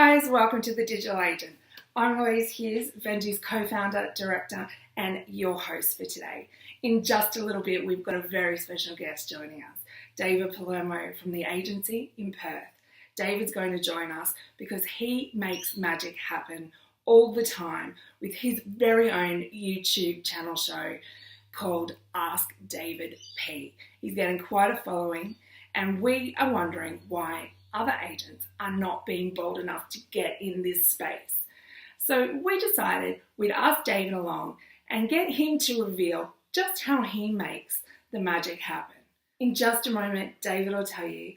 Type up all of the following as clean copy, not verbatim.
guys, welcome to The Digital Agent. I'm Louise Hughes, Ventu's co-founder, director, and your host for today. In just a little bit, we've got a very special guest joining us, Davide Palermo from the agency in Perth. David's going to join us because he makes magic happen all the time with his very own YouTube channel show called Ask David P. He's getting quite a following, and we are wondering why other agents are not being bold enough to get in this space. So we decided we'd ask David along and get him to reveal just how he makes the magic happen. In just a moment, David will tell you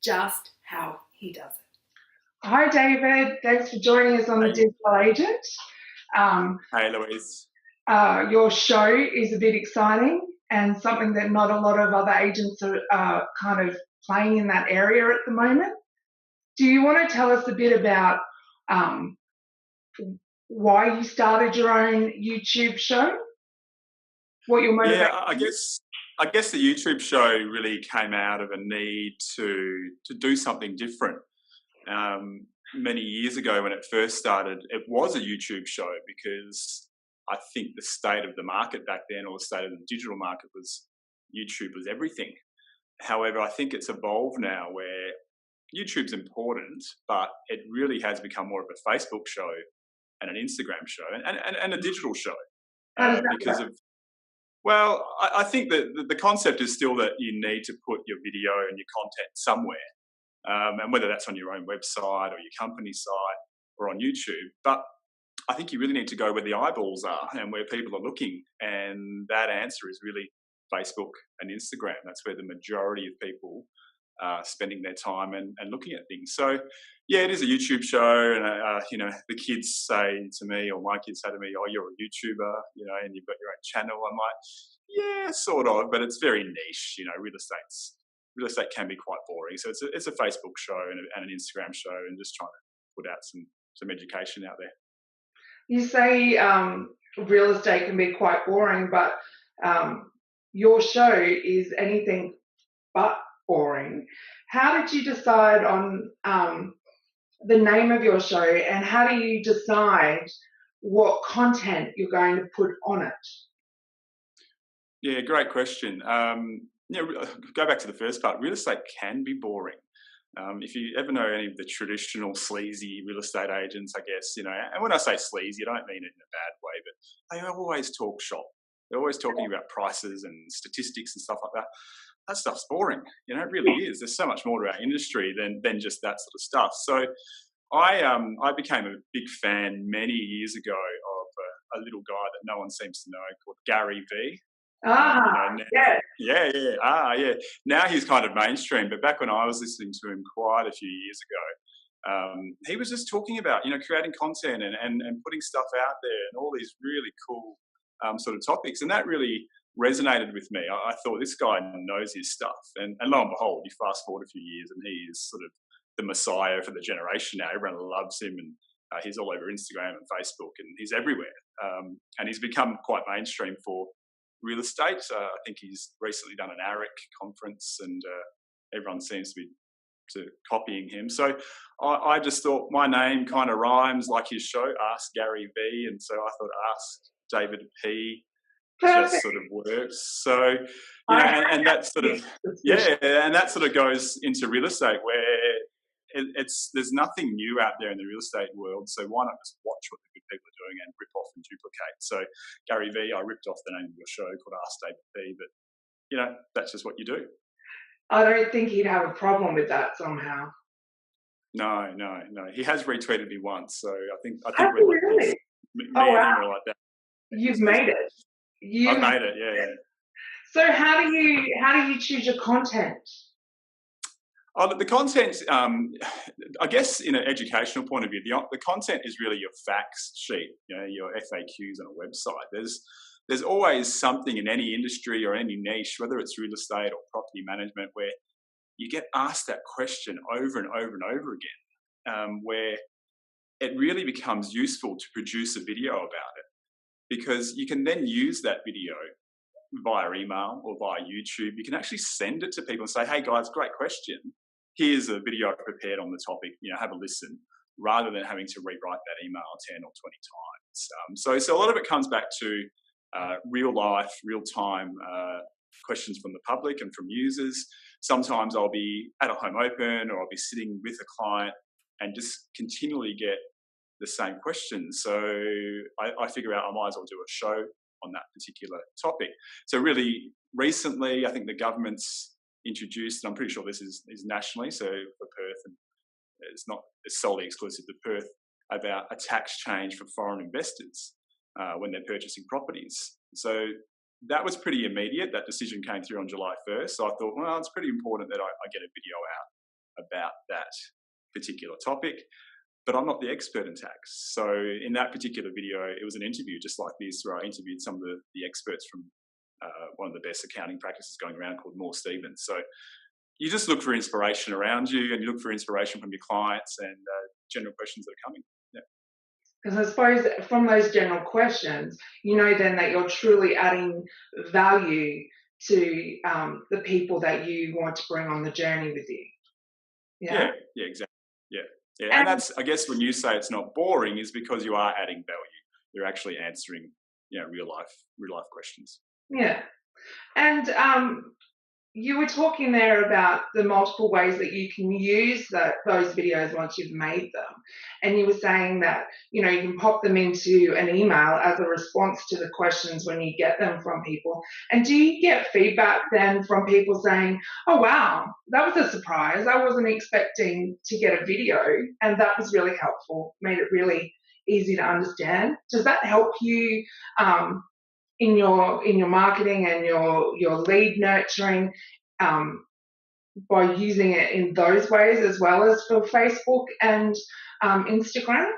just how he does it. Hi, David. Thanks for joining us on The Digital Agent. Hey, Louise. Your show is a bit exciting and something that not a lot of other agents are kind of playing in that area at the moment. Do you want to tell us a bit about why you started your own YouTube show? What your motivation? Yeah, I guess the YouTube show really came out of a need to do something different. Many years ago when it first started, it was a YouTube show because I think the state of the market back then, or the state of the digital market, was YouTube was everything. However, I think it's evolved now where YouTube's important, but it really has become more of a Facebook show and an Instagram show and a digital show. Because of, well, I think that the concept is still that you need to put your video and your content somewhere, and whether that's on your own website or your company site or on YouTube. But I think you really need to go where the eyeballs are and where people are looking, and that answer is really Facebook and Instagram. That's where the majority of people are spending their time and looking at things. So, yeah, it is a YouTube show, and the kids say to me, or my kids say to me, "Oh, you're a YouTuber, and you've got your own channel." I'm like, "Yeah, sort of, but it's very niche. Real estate can be quite boring. So it's a Facebook show and an Instagram show, and just trying to put out some education out there." You say real estate can be quite boring, but your show is anything but boring. How did you decide on the name of your show, and how do you decide what content you're going to put on it? Yeah, great question. Go back to the first part. Real estate can be boring. If you ever know any of the traditional sleazy real estate agents, I guess, and when I say sleazy, I don't mean it in a bad way, but they always talk shop. They're always talking about prices and statistics and stuff like that. That stuff's boring. It really is. There's so much more to our industry than just that sort of stuff. So I became a big fan many years ago of a little guy that no one seems to know called Gary V. Yeah. Now he's kind of mainstream, but back when I was listening to him quite a few years ago, he was just talking about, creating content and putting stuff out there and all these really cool sort of topics. And that really resonated with me. I thought, this guy knows his stuff. And lo and behold, you fast forward a few years and he is sort of the messiah for the generation now. Everyone loves him, and he's all over Instagram and Facebook, and he's everywhere. And he's become quite mainstream for real estate. I think he's recently done an ARIC conference, and everyone seems to be copying him. So I just thought my name kind of rhymes like his show, Ask Gary V, and so I thought Ask David P just sort of works. So and that sort of and that sort of goes into real estate, where there's nothing new out there in the real estate world, so why not just watch what the good people are doing and rip off and duplicate? So Gary V, I ripped off the name of your show called Ask David P, but that's just what you do. I don't think he'd have a problem with that somehow. No. He has retweeted me once, so I think we're really? me and him are like that. You've made it. I've made it, yeah. So how do you choose your content? The content, I guess, in an educational point of view, the content is really your facts sheet, your FAQs on a website. There's always something in any industry or any niche, whether it's real estate or property management, where you get asked that question over and over and over again, where it really becomes useful to produce a video about it, because you can then use that video via email or via YouTube. You can actually send it to people and say, "Hey guys, great question. Here's a video I prepared on the topic. Have a listen." rather than having to rewrite that email 10 or 20 times. So a lot of it comes back to real life, real time questions from the public and from users. Sometimes I'll be at a home open or I'll be sitting with a client and just continually get the same questions. So I figure out I might as well do a show on that particular topic. So really recently, I think the government's introduced, and I'm pretty sure this is nationally, so for Perth, and it's not solely exclusive to Perth, about a tax change for foreign investors when they're purchasing properties. So that was pretty immediate. That decision came through on July 1st. So I thought, well, it's pretty important that I get a video out about that particular topic. But I'm not the expert in tax. So in that particular video, it was an interview just like this, where I interviewed some of the experts from one of the best accounting practices going around called Moore Stevens. So you just look for inspiration around you, and you look for inspiration from your clients and general questions that are coming. Yeah. Because I suppose from those general questions, you know then that you're truly adding value to the people that you want to bring on the journey with you. Yeah, exactly. Yeah, and that's, I guess, when you say it's not boring, is because you are adding value. You're actually answering, real life questions. Yeah, and you were talking there about the multiple ways that you can use those videos once you've made them, and you were saying that you can pop them into an email as a response to the questions when you get them from people. And do you get feedback then from people saying, oh wow, that was a surprise, I wasn't expecting to get a video, and that was really helpful, made it really easy to understand? Does that help you in your marketing and your lead nurturing by using it in those ways as well as for Facebook and Instagram?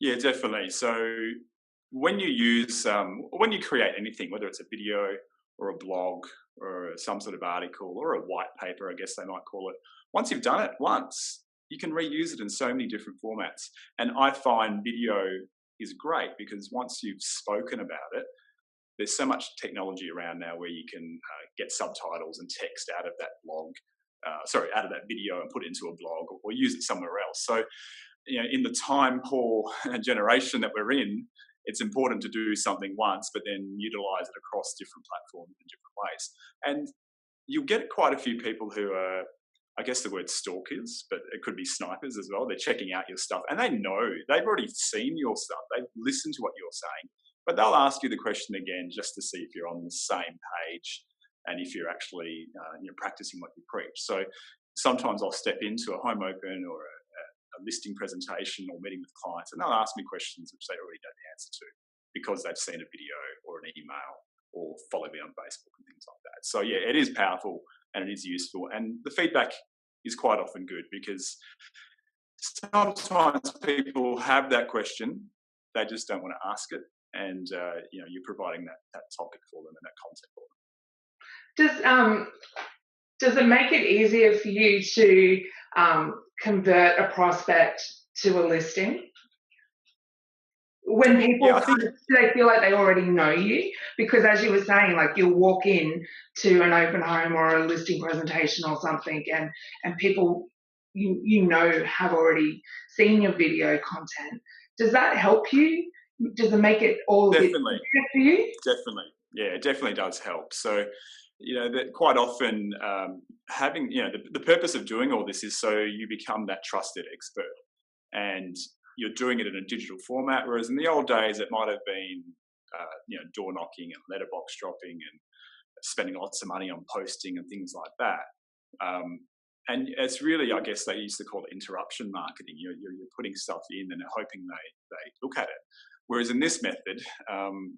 Yeah, definitely. So when you create anything, whether it's a video or a blog or some sort of article or a white paper, I guess they might call it, once you've done it once, you can reuse it in so many different formats. And I find video is great because once you've spoken about it, there's so much technology around now where you can get subtitles and text out of that out of that video and put it into a blog or use it somewhere else. So, in the time poor generation that we're in, it's important to do something once, but then utilize it across different platforms in different ways. And you'll get quite a few people who are, I guess the word stalkers, but it could be snipers as well. They're checking out your stuff and they've already seen your stuff. They've listened to what you're saying. But they'll ask you the question again just to see if you're on the same page and if you're actually practicing what you preach. So sometimes I'll step into a home open or a listing presentation or meeting with clients, and they'll ask me questions which they already know the answer to because they've seen a video or an email or follow me on Facebook and things like that. So yeah, it is powerful and it is useful, and the feedback is quite often good because sometimes people have that question, they just don't want to ask it. And you're providing that topic for them and that content for them. Does it make it easier for you to convert a prospect to a listing when people they feel like they already know you? Because as you were saying, like you'll walk in to an open home or a listing presentation or something, and people have already seen your video content. Does that help you? Does it make it all a bit easier for you? Definitely. Yeah, it definitely does help. So, that quite often having, the purpose of doing all this is so you become that trusted expert, and you're doing it in a digital format. Whereas in the old days, it might have been, door knocking and letterbox dropping and spending lots of money on posting and things like that. And it's really, I guess they used to call it interruption marketing. You're putting stuff in and hoping they look at it. Whereas in this method,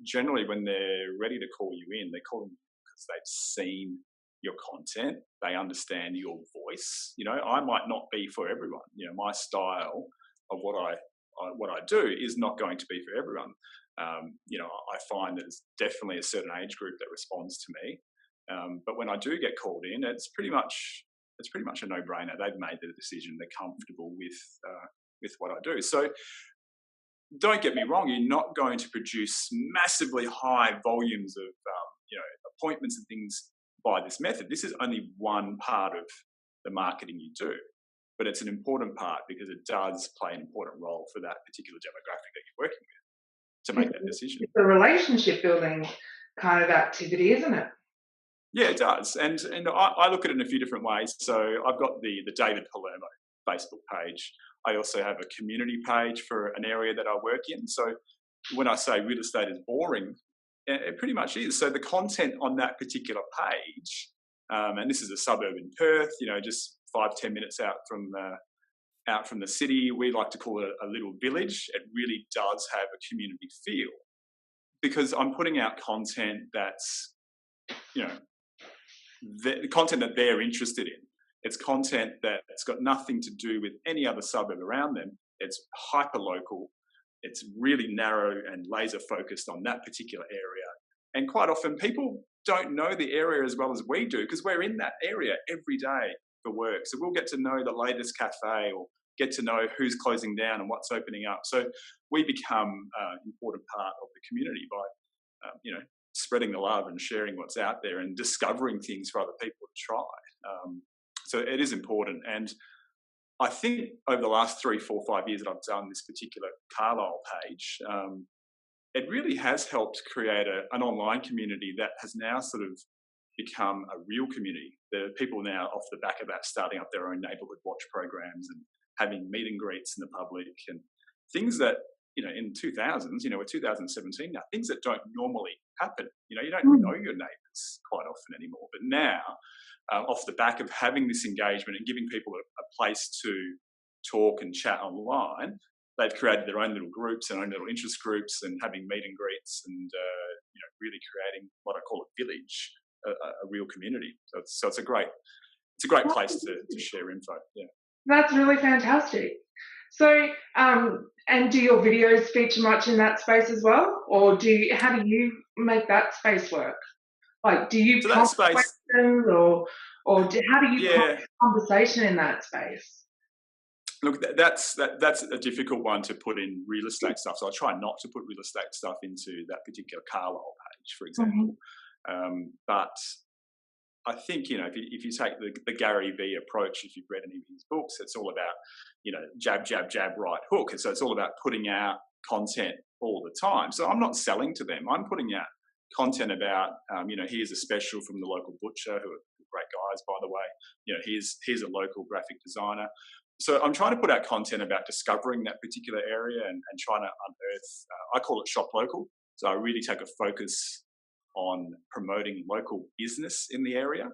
generally when they're ready to call you in, they call them because they've seen your content, they understand your voice. I might not be for everyone. My style of what I do is not going to be for everyone. I find that there's definitely a certain age group that responds to me. But when I do get called in, it's pretty much a no-brainer. They've made the decision. They're comfortable with what I do. So don't get me wrong, you're not going to produce massively high volumes of appointments and things by this method. This is only one part of the marketing you do. but it's an important part because it does play an important role for that particular demographic that you're working with to make that decision. It's a relationship building kind of activity, isn't it? Yeah, it does. And I look at it in a few different ways. So I've got the David Palermo Facebook page. I also have a community page for an area that I work in. So when I say real estate is boring, it pretty much is. So the content on that particular page, and this is a suburb in Perth, just 5-10 minutes out from the city. We like to call it a little village. It really does have a community feel because I'm putting out content that's, the content that they're interested in. It's content that's got nothing to do with any other suburb around them. It's hyper local. It's really narrow and laser focused on that particular area. And quite often people don't know the area as well as we do because we're in that area every day for work. So we'll get to know the latest cafe or get to know who's closing down and what's opening up. So we become an important part of the community by, spreading the love and sharing what's out there and discovering things for other people to try. So it is important. And I think over the last 3, 4, 5 years that I've done this particular Carlisle page, it really has helped create an online community that has now sort of become a real community. There are people now off the back of that starting up their own neighbourhood watch programs and having meet and greets in the public and things that, in 2000s, we're 2017 now, things that don't normally happen. You don't know your neighbours quite often anymore. But now, off the back of having this engagement and giving people a place to talk and chat online, they've created their own little groups and own little interest groups and having meet and greets and, really creating what I call a village, a real community. So it's a great place to share info. Yeah. That's really fantastic. So, and do your videos feature much in that space as well? Or how do you make that space work? Like, do you prompt questions or how do you prompt conversation in that space? Look, that's a difficult one to put in real estate stuff. So I try not to put real estate stuff into that particular Carlisle page, for example. But I think, if you take the Gary Vee approach, if you've read any of his books, it's all about, jab, jab, jab, right hook. And so it's all about putting out content all the time. So I'm not selling to them. I'm putting out content about, here's a special from the local butcher, who are great guys, by the way. Here's a local graphic designer. So I'm trying to put out content about discovering that particular area and trying to unearth, I call it shop local. So I really take a focus on promoting local business in the area.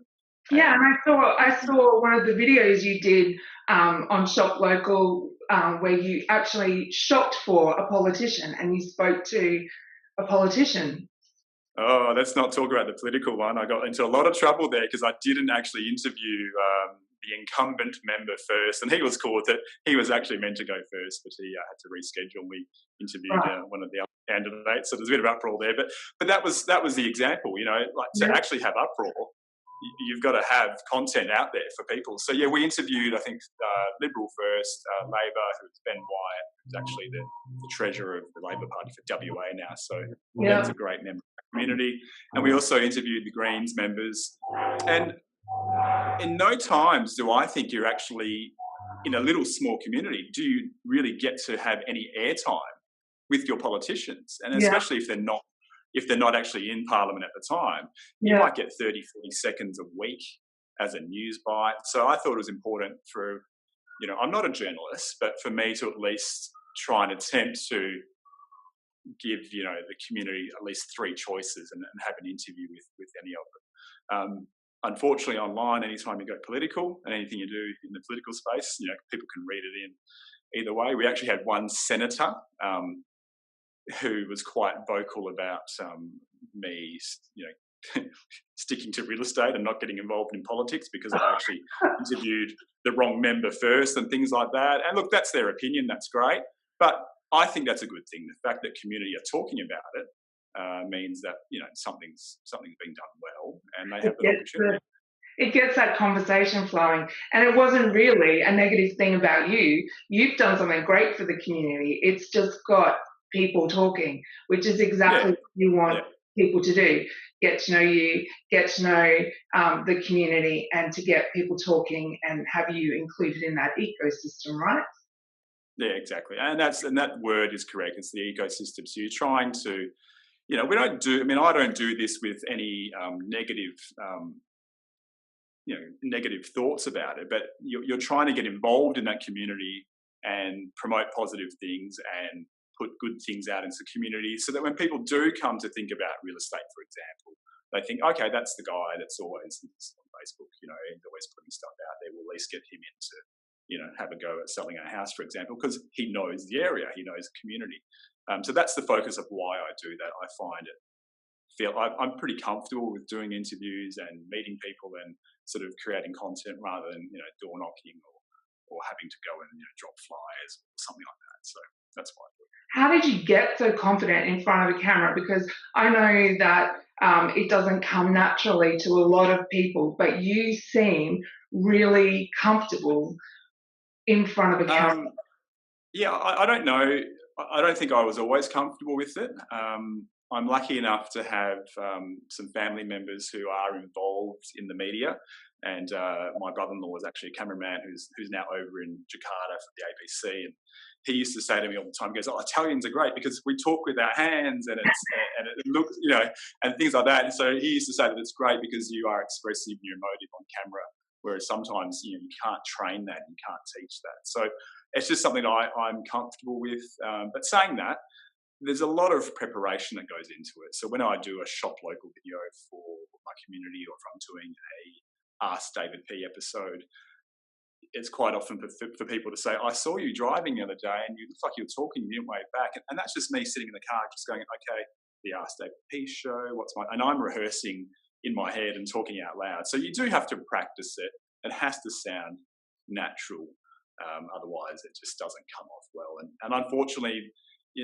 Yeah, and I saw one of the videos you did on Shop Local where you actually shopped for a politician and you spoke to a politician. Oh, let's not talk about the political one. I got into a lot of trouble there because I didn't actually interview the incumbent member first, and he was cool with it. He was actually meant to go first, but he had to reschedule. We interviewed one of the other candidates, so there's a bit of uproar there. But that was the example, to actually have uproar, you've got to have content out there for people. So yeah, we interviewed, I think, Liberal first, Labor, who's Ben Wyatt, who's actually the treasurer of the Labor Party for WA now. So Ben's a great member of the community. And we also interviewed the Greens members. And in no times do I think you're actually in a little small community, do you really get to have any airtime with your politicians? And especially if they're not actually in Parliament at the time, you might get 30, 40 seconds a week as a news bite. So I thought it was important for, I'm not a journalist, but for me to at least try and attempt to give, the community at least 3 choices and have an interview with any of them. Unfortunately, online, anytime you go political and anything you do in the political space, people can read it in either way. We actually had one senator who was quite vocal about me, sticking to real estate and not getting involved in politics because I actually interviewed the wrong member first and things like that. And look, that's their opinion. That's great. But I think that's a good thing. The fact that community are talking about it means that, something's being done well and they have the opportunity. It gets that conversation flowing. And it wasn't really a negative thing about you. You've done something great for the community. It's just got people talking, which is exactly what you want people to do. Get to know you, get to know the community, and to get people talking and have you included in that ecosystem, right? Yeah, exactly. And that word is correct. It's the ecosystem. So you're trying to, we don't do. I mean, I don't do this with any negative, negative thoughts about it. But you're trying to get involved in that community and promote positive things and put good things out into the community, so that when people do come to think about real estate, for example, they think, okay, that's the guy that's always on Facebook, and always putting stuff out there. We'll at least get him in to, have a go at selling a house, for example, because he knows the area, he knows the community. So that's the focus of why I do that. I find I'm pretty comfortable with doing interviews and meeting people and sort of creating content rather than, door knocking or having to go and drop flyers or something like that. So that's why I do it. How did you get so confident in front of a camera? Because I know that it doesn't come naturally to a lot of people, but you seem really comfortable in front of a camera. Yeah, I don't know. I don't think I was always comfortable with it. I'm lucky enough to have some family members who are involved in the media, and my brother-in-law is actually a cameraman who's now over in Jakarta for the ABC, and he used to say to me all the time, he goes, "Oh, Italians are great because we talk with our hands and it looks, and things like that." And so he used to say that it's great because you are expressive and you're emotive on camera, whereas sometimes you can't train that, you can't teach that. So it's just something I'm comfortable with. But saying that, there's a lot of preparation that goes into it. So when I do a shop local video for my community, or if I'm doing a Ask David P episode, it's quite often for people to say, "I saw you driving the other day and you looked like you were talking, you didn't wave back." And that's just me sitting in the car just going, "Okay, the Ask David P show, and I'm rehearsing in my head and talking out loud." So you do have to practice it. It has to sound natural. Otherwise it just doesn't come off well. And unfortunately,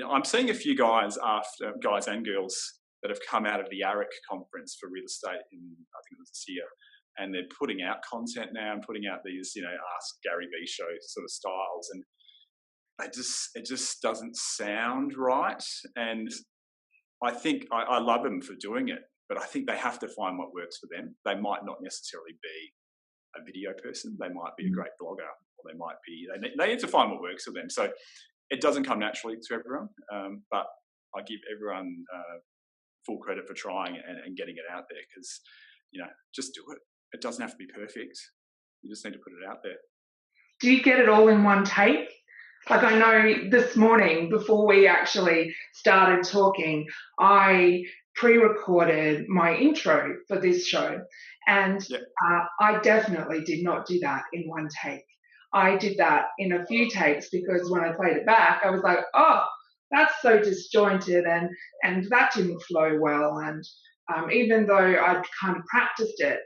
I'm seeing a few guys and girls that have come out of the ARIC conference for real estate I think it was this year, and they're putting out content now and putting out these, Ask Gary V show sort of styles, and it just doesn't sound right. And I think I love them for doing it, but I think they have to find what works for them. They might not necessarily be a video person. They might be a great blogger, or they might be, they need to find what works for them. So it doesn't come naturally to everyone, but I give everyone full credit for trying and getting it out there, because, just do it. It doesn't have to be perfect. You just need to put it out there. Do you get it all in one take? Like, I know this morning, before we actually started talking, I pre-recorded my intro for this show, and I definitely did not do that in one take. I did that in a few takes, because when I played it back, I was like, "Oh, that's so disjointed, and that didn't flow well." And even though I'd kind of practiced it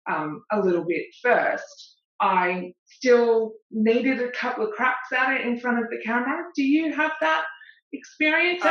a little bit first, I still needed a couple of cracks at it in front of the camera. Do you have that experience?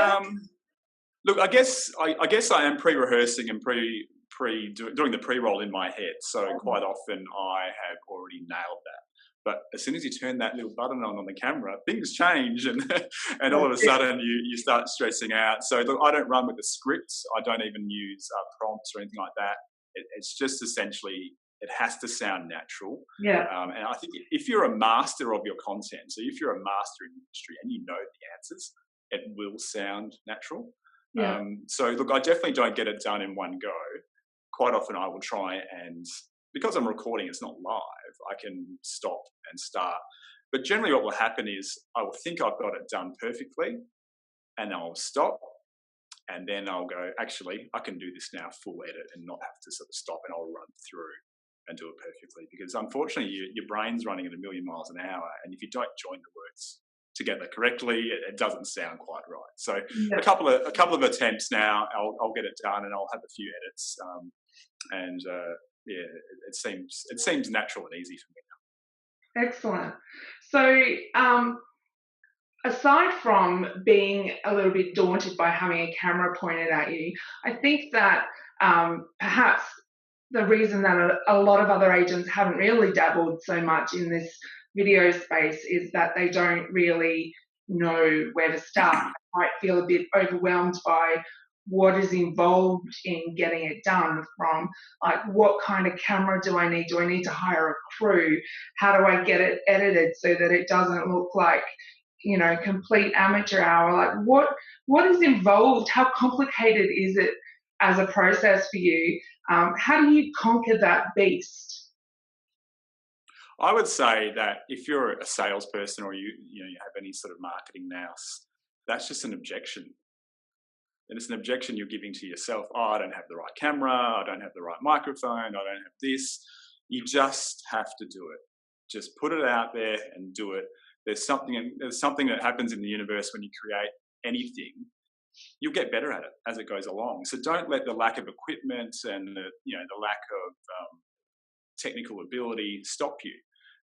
Look, I guess I am pre-rehearsing and doing the pre-roll in my head. So quite often I have already nailed that. But as soon as you turn that little button on the camera, things change, and all of a sudden you start stressing out. So look, I don't run with the scripts. I don't even use prompts or anything like that. It's just essentially, it has to sound natural. Yeah. And I think if you're a master of your content, so if you're a master in the industry and you know the answers, it will sound natural. Yeah. So look, I definitely don't get it done in one go. Quite often I will try, and because I'm recording, it's not live, I can stop and start. But generally what will happen is I will think I've got it done perfectly, and I'll stop, and then I'll go, actually, I can do this now full edit and not have to sort of stop, and I'll run through and do it perfectly. Because unfortunately, your brain's running at 1,000,000 miles an hour, and if you don't join the words together correctly, it doesn't sound quite right. So a couple of attempts now, I'll get it done, and I'll have a few edits, it seems natural and easy for me now. Excellent. So aside from being a little bit daunted by having a camera pointed at you, I think that perhaps the reason that a lot of other agents haven't really dabbled so much in this video space is that they don't really know where to start. They might feel a bit overwhelmed by what is involved in getting it done, from like what kind of camera do I need? Do I need to hire a crew? How do I get it edited so that it doesn't look like, complete amateur hour? Like what is involved? How complicated is it as a process for you? How do you conquer that beast? I would say that if you're a salesperson or you have any sort of marketing nous, that's just an objection. And it's an objection you're giving to yourself. Oh, I don't have the right camera. I don't have the right microphone. I don't have this. You just have to do it. Just put it out there and do it. There's something that happens in the universe when you create anything. You'll get better at it as it goes along. So don't let the lack of equipment and the lack of technical ability stop you,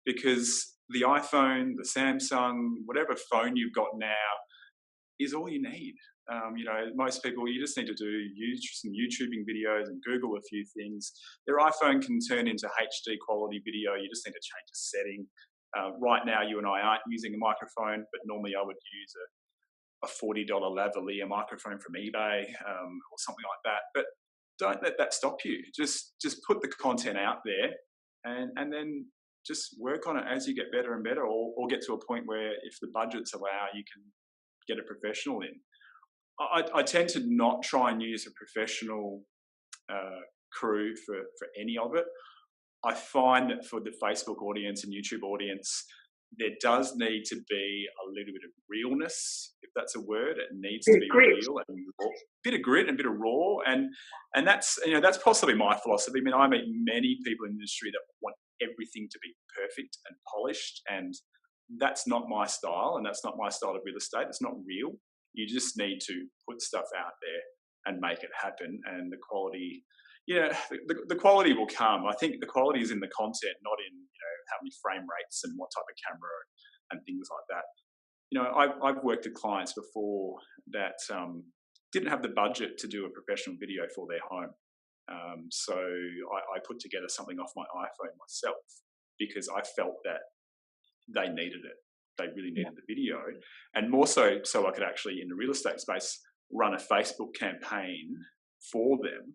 because the iPhone, the Samsung, whatever phone you've got now is all you need. Most people, you just need to do some YouTubing videos and Google a few things. Their iPhone can turn into HD quality video. You just need to change a setting. Right now, you and I aren't using a microphone, but normally I would use a $40 lavalier microphone from eBay or something like that. But don't let that stop you. Just put the content out there and then just work on it as you get better and better, or get to a point where if the budgets allow, you can get a professional in. I tend to not try and use a professional crew for any of it. I find that for the Facebook audience and YouTube audience, there does need to be a little bit of realness, if that's a word. It needs to be real and raw. A bit of grit and a bit of raw, and that's possibly my philosophy. I mean, I meet many people in the industry that want everything to be perfect and polished, and that's not my style, and that's not my style of real estate. It's not real. You just need to put stuff out there and make it happen, and the quality. The quality will come. I think the quality is in the content, not in how many frame rates and what type of camera and things like that. I've worked with clients before that didn't have the budget to do a professional video for their home, so I put together something off my iPhone myself because I felt that they needed it. They really needed the video, and more so I could actually, in the real estate space, run a Facebook campaign for them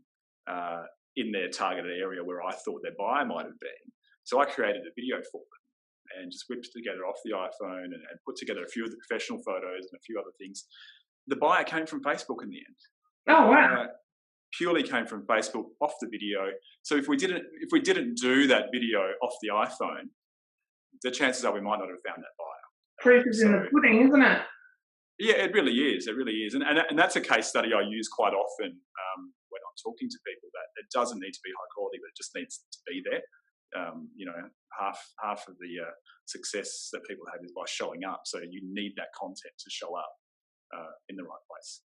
in their targeted area where I thought their buyer might have been. So I created a video for them and just whipped together off the iPhone and put together a few of the professional photos and a few other things. The buyer came from Facebook in the end. Oh, wow. Purely came from Facebook off the video. So if we didn't do that video off the iPhone, the chances are we might not have found that buyer. Proof is in the pudding, isn't it? Yeah, it really is. It really is. And that's a case study I use quite often when I'm talking to people, that it doesn't need to be high quality, but it just needs to be there. Half of the success that people have is by showing up. So you need that content to show up in the right place.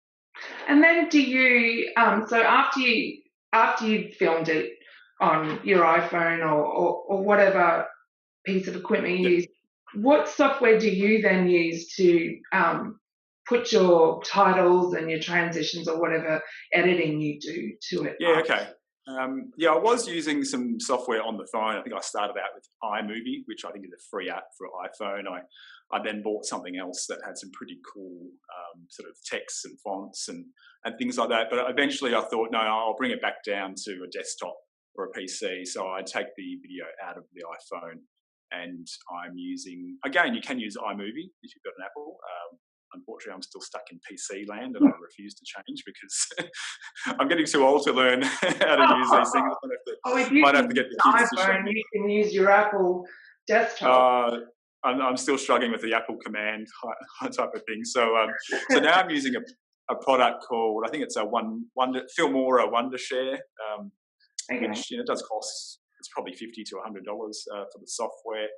And then do you, so after you filmed it on your iPhone or whatever piece of equipment you use, what software do you then use to put your titles and your transitions or whatever editing you do to it? Yeah, okay. I was using some software on the phone. I think I started out with iMovie, which I think is a free app for iPhone. I then bought something else that had some pretty cool sort of texts and fonts and things like that. But eventually I thought, no, I'll bring it back down to a desktop or a PC. So I take the video out of the iPhone, and I'm using, again, you can use iMovie if you've got an Apple. Unfortunately, I'm still stuck in PC land, and I refuse to change because I'm getting too old to learn how to use these things. Might have to get the kids to show me. You can use your Apple desktop. I'm still struggling with the Apple command type of thing. So now I'm using a product called, I think it's a Filmora Wondershare, which does cost. It's probably $50 to $100 for the software.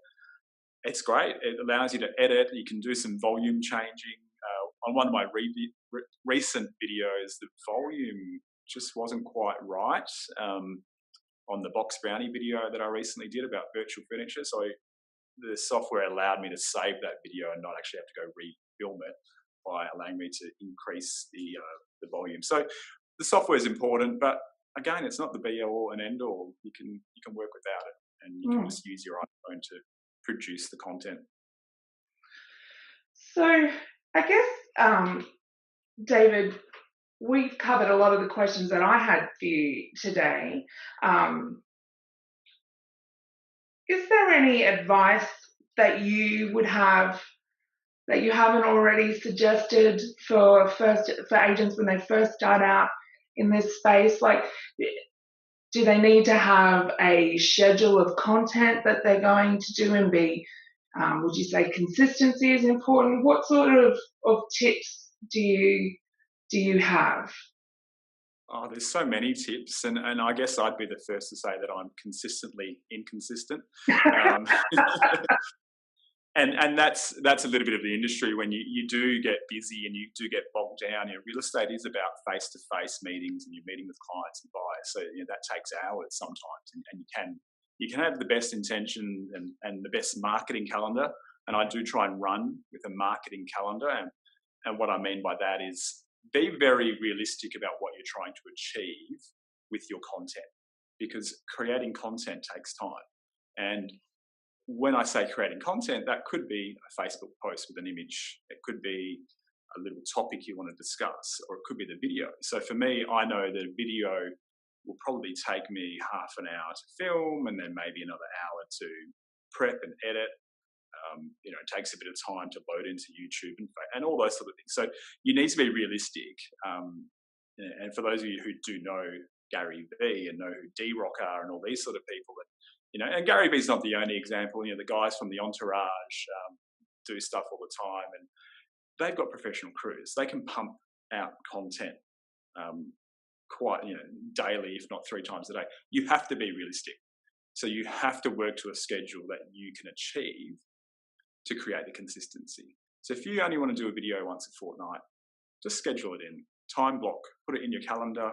It's great. It allows you to edit. You can do some volume changing. On one of my recent videos, the volume just wasn't quite right. On the Box Brownie video that I recently did about virtual furniture, so the software allowed me to save that video and not actually have to go re-film it by allowing me to increase the volume. So the software is important, but again, it's not the be-all and end-all. You can work without it, and you can just use your iPhone to produce the content. So I guess, David, we've covered a lot of the questions that I had for you today. Is there any advice that you would have that you haven't already suggested for agents when they first start out in this space? Like, do they need to have a schedule of content that they're going to do and be, would you say consistency is important? What sort of tips do you have? Oh, there's so many tips, and I guess I'd be the first to say that I'm consistently inconsistent. Um, and that's a little bit of the industry when you do get busy and you do get bogged down. Real estate is about face-to-face meetings, and you're meeting with clients and buyers, so that takes hours sometimes, and you can have the best intention and the best marketing calendar, and I do try and run with a marketing calendar, and what I mean by that is be very realistic about what you're trying to achieve with your content, because creating content takes time. And when I say creating content, that could be a Facebook post with an image. It could be a little topic you want to discuss, or it could be the video. So for me, I know that a video will probably take me half an hour to film, and then maybe another hour to prep and edit. It takes a bit of time to load into YouTube and all those sort of things. So you need to be realistic. And for those of you who do know Gary Vee and know who D-Rock are and all these sort of people, and Gary Vee's not the only example. The guys from the Entourage do stuff all the time, and they've got professional crews. They can pump out content quite daily, if not 3 times a day. You have to be realistic. So you have to work to a schedule that you can achieve to create the consistency. So if you only want to do a video once a fortnight, just schedule it in, time block, put it in your calendar,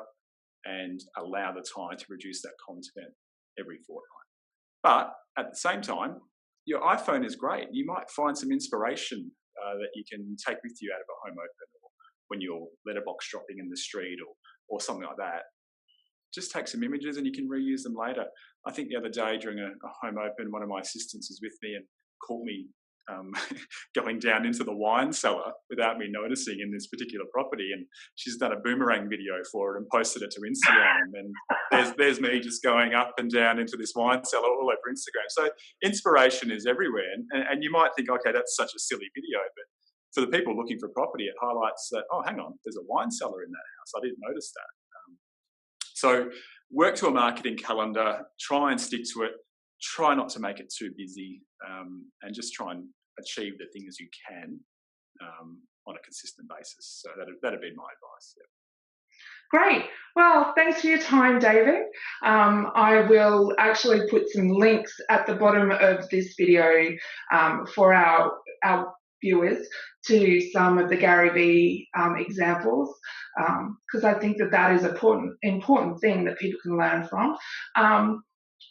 and allow the time to produce that content every fortnight. But at the same time, your iPhone is great. You might find some inspiration that you can take with you out of a home open, or when you're letterbox shopping in the street, or something like that. Just take some images and you can reuse them later. I think the other day during a home open, one of my assistants was with me and caught me going down into the wine cellar without me noticing in this particular property, and she's done a boomerang video for it and posted it to Instagram, and there's me just going up and down into this wine cellar all over Instagram. So inspiration is everywhere, and you might think, okay, that's such a silly video, but for the people looking for property, it highlights that, oh, hang on, there's a wine cellar in that house. I didn't notice that. So work to a marketing calendar, try and stick to it, try not to make it too busy, and just try and achieve the things you can on a consistent basis. So that'd be my advice. Yeah. Great. Well, thanks for your time, David. I will actually put some links at the bottom of this video for our viewers to some of the Gary Vee examples, because I think that is an important thing that people can learn from.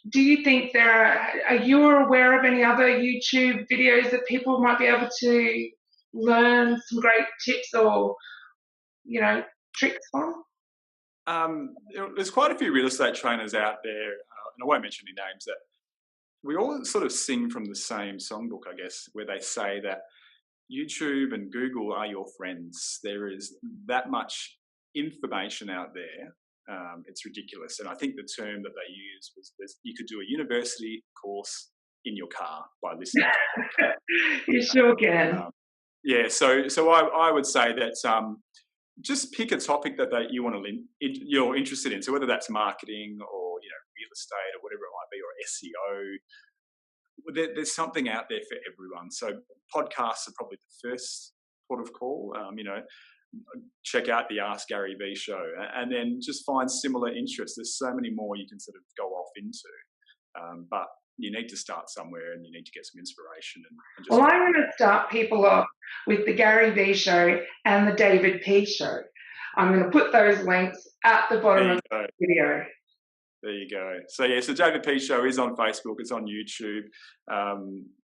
Do you think are you aware of any other YouTube videos that people might be able to learn some great tips or, tricks from? There's quite a few real estate trainers out there, and I won't mention any names, that we all sort of sing from the same songbook, I guess, where they say that YouTube and Google are your friends. There is that much information out there. It's ridiculous. And I think the term that they used was you could do a university course in your car by listening to it. You sure can. Yeah, so I would say that just pick a topic that you're interested in. So whether that's marketing or real estate or whatever it might be, or SEO, there's something out there for everyone. So podcasts are probably the first port of call. Check out the Ask Gary Vee show, and then just find similar interests. There's so many more you can sort of go off into, but you need to start somewhere, and you need to get some inspiration. And just I'm going to start people off with the Gary Vee show and the David P show. I'm going to put those links at the bottom of the video. There you go. So so David P show is on Facebook. It's on YouTube.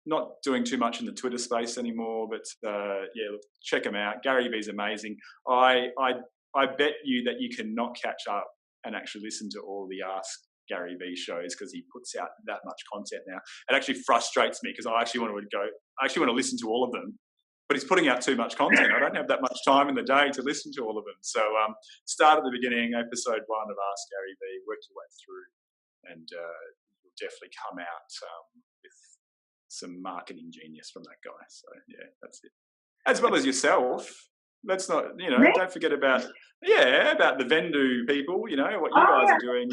Not doing too much in the Twitter space anymore, but check him out. Gary Vee's amazing. I bet you that you cannot catch up and actually listen to all the Ask Gary Vee shows, because he puts out that much content now. It actually frustrates me, because I actually want to listen to all of them, but he's putting out too much content. I don't have that much time in the day to listen to all of them. So start at the beginning, episode 1 of Ask Gary V, work your way through, and you'll definitely come out with some marketing genius from that guy. So yeah, that's it. As well as yourself. Let's not, don't forget about the Vendu people, what you guys are doing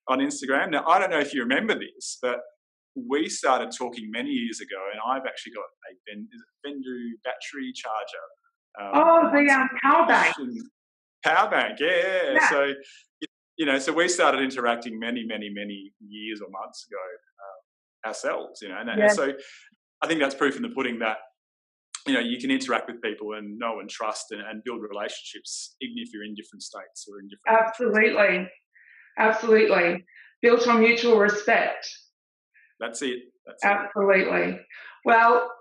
on Instagram. Now, I don't know if you remember this, but we started talking many years ago, and I've actually got a Vendu battery charger. The power bank. Power bank, yeah. So, so we started interacting many, many, many years or months ago ourselves, and so I think that's proof in the pudding that, you can interact with people and know and trust and build relationships, even if you're in different states or in different. Absolutely. Built on mutual respect. That's it. Absolutely. Well,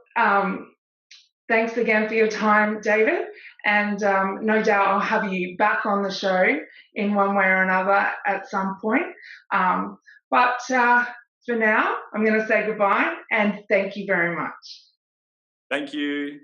thanks again for your time, David. And no doubt I'll have you back on the show in one way or another at some point. But for now, I'm going to say goodbye and thank you very much. Thank you.